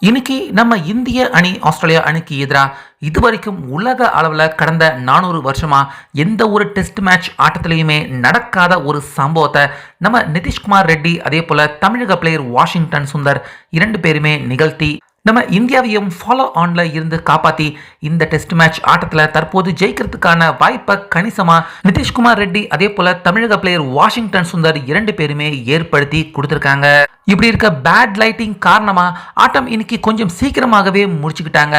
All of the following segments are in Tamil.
இன்னைக்கு நம்ம இந்திய அணி ஆஸ்திரேலியா அணிக்கு எதிராக இதுவரைக்கும் உலக அளவில் கடந்த 400 வருஷமா எந்த ஒரு டெஸ்ட் மேட்ச் ஆட்டத்திலையுமே நடக்காத ஒரு சம்பவத்தை நம்ம நிதிஷ்குமார் ரெட்டி அதே போல தமிழக பிளேயர் வாஷிங்டன் சுந்தர் இரண்டு பேருமே நிகழ்த்தி நம்ம இந்தியாவையும் ஃபாலோ ஆன்ல இருந்து காப்பாத்தி இந்த டெஸ்ட் மேட்ச் ஆட்டத்தில் தற்போது ஜெயிக்கிறதுக்கான வாய்ப்பை கணிசமா நிதிஷ்குமார் ரெட்டி அதே போல தமிழக பிளேயர் வாஷிங்டன் சுந்தர் இரண்டு பேருமே ஏற்படுத்தி கொடுத்திருக்காங்க. இப்படி இருக்க பேட் லைட்டிங் காரணமா ஆட்டம் இன்னைக்கு கொஞ்சம் சீக்கிரமாகவே முடிச்சுக்கிட்டாங்க.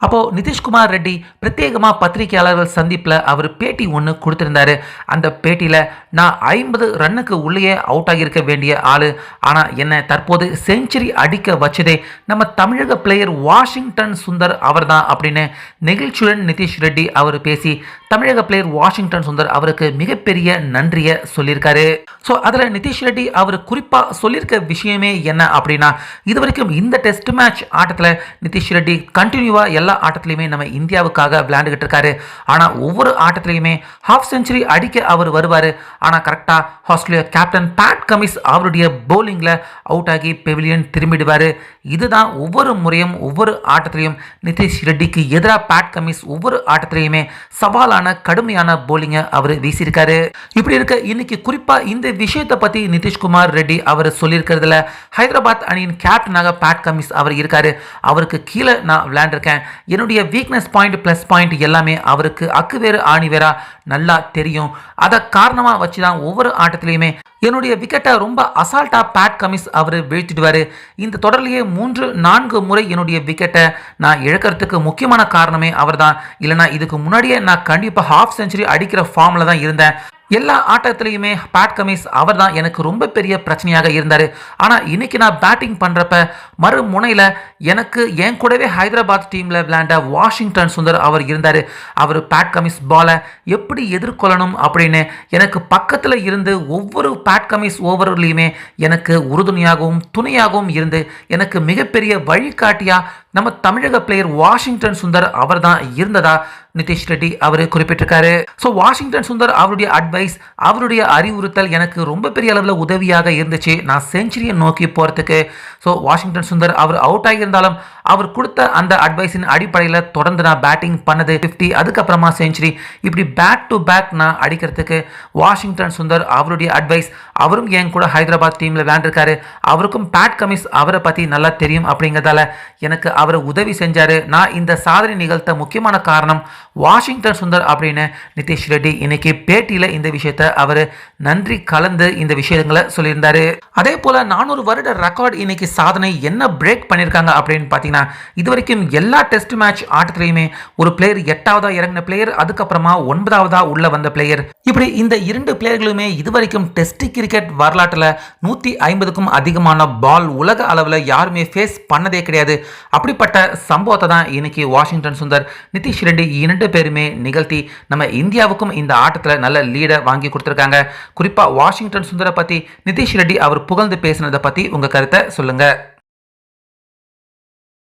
அப்போ நிதிஷ்குமார் ரெட்டி பிரத்யேகமா பத்திரிகையாளர்கள் சந்திப்பில் அவர் பேட்டி ஒன்று கொடுத்திருந்தாரு. அந்த பேட்டியில நான் 50 ரன்னுக்கு உள்ளேயே அவுட் ஆகியிருக்க வேண்டிய ஆளு, ஆனா என்ன தற்போது செஞ்சுரி அடிக்க வச்சதே நம்ம தமிழக பிளேயர் வாஷிங்டன் சுந்தர் அவர்தான் அப்படின்னு நெகிழ்ச்சியுடன் நிதிஷ் ரெட்டி அவர் பேசி தமிழக பிளேயர் வாஷிங்டன் சுந்தர் அவருக்கு மிகப்பெரிய நன்றியை சொல்லியிருக்காரு. ஸோ அதில் நிதிஷ் ரெட்டி அவர் குறிப்பாக சொல்லியிருக்க விஷயமே என்ன அப்படின்னா, இதுவரைக்கும் இந்த டெஸ்ட் மேட்ச் ஆட்டத்தில் நிதிஷ் ரெட்டி கண்டினியூவாக எல்லா ஆட்டத்திலையுமே நம்ம இந்தியாவுக்காக விளையாண்டுகிட்டு இருக்காரு. ஆனால் ஒவ்வொரு ஆட்டத்திலையுமே ஹாஃப் செஞ்சுரி அடிக்க அவர் வருவார். ஆனால் கரெக்டாக ஆஸ்திரேலியா கேப்டன் பேட் கமின்ஸ் அவருடைய பவுலிங்கில் அவுட் ஆகி பெவிலியன் திரும்பிடுவார். இதுதான் ஒவ்வொரு முறையும் ஒவ்வொரு ஆட்டத்திலையும் நிதிஷ் ரெட்டிக்கு எதிராக பேட் கமின்ஸ் ஒவ்வொரு ஆட்டத்திலையுமே சவாலான கடுமையான பவுலிங்கை அவர் வீசியிருக்காரு. இப்படி இருக்க இன்னைக்கு குறிப்பாக இந்த விஷயத்தை பற்றி நிதிஷ்குமார் ரெட்டி அவர் சொல்லியிருக்கிறதுல ஹைதராபாத் அணியின் கேப்டனாக பேட் கமின்ஸ் அவர் இருக்காரு. அவருக்கு கீழே நான் விளையாண்டுருக்கேன். என்னுடைய வீக்னஸ் பாயிண்ட் ப்ளஸ் பாயிண்ட் எல்லாமே அவருக்கு அக்கு வேறு ஆணி வேறா நல்லா தெரியும். அதை காரணமாக வச்சு தான் ஒவ்வொரு ஆட்டத்திலையுமே என்னுடைய விக்கெட்டை ரொம்ப அசால்ட்டா பேட் கமின்ஸ் அவர் வீழ்த்திடுவார். இந்த தொடர்லேயே 3-4 முறை என்னுடைய விக்கெட்டை நான் இழக்கிறதுக்கு முக்கியமான காரணமே அவர் தான். இல்லைனா இதுக்கு முன்னாடியே நான் கண்டிப்பாக ஹாஃப் செஞ்சுரி அடிக்கிற ஃபார்மில் தான் இருந்தேன். எல்லா ஆட்டத்திலையுமே பேட் கமின்ஸ் அவர் தான் எனக்கு ரொம்ப பெரிய பிரச்சனையாக இருந்தார். ஆனால் இன்னைக்கு நான் பேட்டிங் பண்ணுறப்ப மறு முனையில் எனக்கு என் கூடவே ஹைதராபாத் டீமில் விளையாண்ட வாஷிங்டன் சுந்தர் அவர் இருந்தார். அவர் பேட் கமின்ஸ் பாலை எப்படி எதிர்கொள்ளணும் அப்படின்னு எனக்கு பக்கத்தில் இருந்து ஒவ்வொரு பேட் கமின்ஸ் ஓவர்லையுமே எனக்கு உறுதுணையாகவும் துணையாகவும் இருந்து எனக்கு மிகப்பெரிய வழிகாட்டியாக நம்ம தமிழக பிளேயர் வாஷிங்டன் சுந்தர் அவர் தான் இருந்ததா நிதிஷ் ரெட்டி அவர் குறிப்பிட்டிருக்காரு. ஸோ வாஷிங்டன் சுந்தர் அவருடைய அட்வைஸ் அவருடைய அறிவுறுத்தல் எனக்கு ரொம்ப பெரிய அளவில் உதவியாக இருந்துச்சு நான் செஞ்சுரியை நோக்கி போகிறதுக்கு. ஸோ வாஷிங்டன் சுந்தர் அவர் அவுட் ஆகியிருந்தாலும் அவர் கொடுத்த அந்த அட்வைஸின் அடிப்படையில் தொடர்ந்து நான் பேட்டிங் பண்ணது 50 அதுக்கப்புறமா செஞ்சுரி இப்படி பேக் டு பேக் நான் அடிக்கிறதுக்கு வாஷிங்டன் சுந்தர் அவருடைய அட்வைஸ் அவரும் என் கூட ஹைதராபாத் டீமில் விளையாண்டுருக்காரு. அவருக்கும் பேட் கமின்ஸ் அவரை பற்றி நல்லா தெரியும். அப்படிங்கிறதால எனக்கு அவர் உதவி செஞ்சார். நான் இந்த சாதனை நிகழ்த்த முக்கியமான காரணம் வாஷிங்டன் சுந்தர் அப்படின்னு நிதிஷ் ரெட்டி இன்னைக்கு பேட்டியில் இந்த விஷயத்தை அவர் நன்றி கலந்து இந்த விஷயங்களை சொல்லியிருந்தாரு. அதே போல 400 வருட ரெக்கார்ட் இன்னைக்கு சாதனை என்ன பிரேக் பண்ணியிருக்காங்க அப்படின்னு பார்த்தீங்கன்னா, இதுவரைக்கும் எல்லா டெஸ்ட் மேட்ச் ஆட்டத்திலையுமே ஒரு பிளேயர் 8ஆவதா இறங்கின பிளேயர் அதுக்கப்புறமா 9ஆவதா உள்ள வந்த பிளேயர் இப்படி இந்த இரண்டு பிளேயர்களுமே இதுவரைக்கும் டெஸ்ட் கிரிக்கெட் வரலாற்றில் 150க்கும் அதிகமான பால் உலக அளவில் யாருமே ஃபேஸ் பண்ணதே கிடையாது. அப்படிப்பட்ட சம்பவத்தை தான் இன்னைக்கு வாஷிங்டன் சுந்தர் நிதிஷ் ரெட்டி இரண்டு பேருமே நிகழ்த்தி நம்ம இந்தியாவுக்கும் இந்த ஆட்டத்தில் நல்ல லீடை வாங்கி கொடுத்துருக்காங்க. குறிப்பாக வாஷிங்டன் சுந்தரை பற்றி நிதிஷ் ரெட்டி அவர் புகழ்ந்து பேசினதை பற்றி உங்கள் கருத்தை சொல்லுங்கள்.